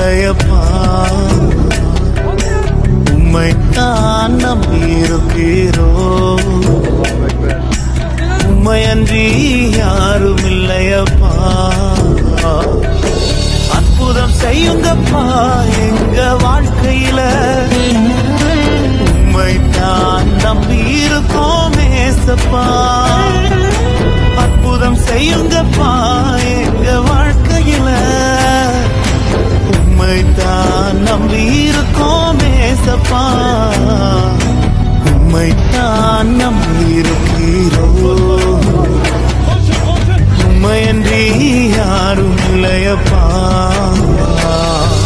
இல்லையப்பா, உம்மைத்தான் நம்பியிருக்கிறோ, உம்மையன்றி யாரும் இல்லையப்பா. அற்புதம் செய்யுங்கப்பா எங்க வாழ்க்கையில, உம்மைத்தான் நம்பியிருக்கோம் ஏசப்பா. அற்புதம் செய்யுங்கப்பா எங்க வாழ்க்கையில, உம்மைத்தான் நம்பியிருக்கோம் ஏசப்பா. உம்மைத்தான் நம்பியிருக்கிறோ, உம்மையன்றி யாரும் இல்லையப்பா.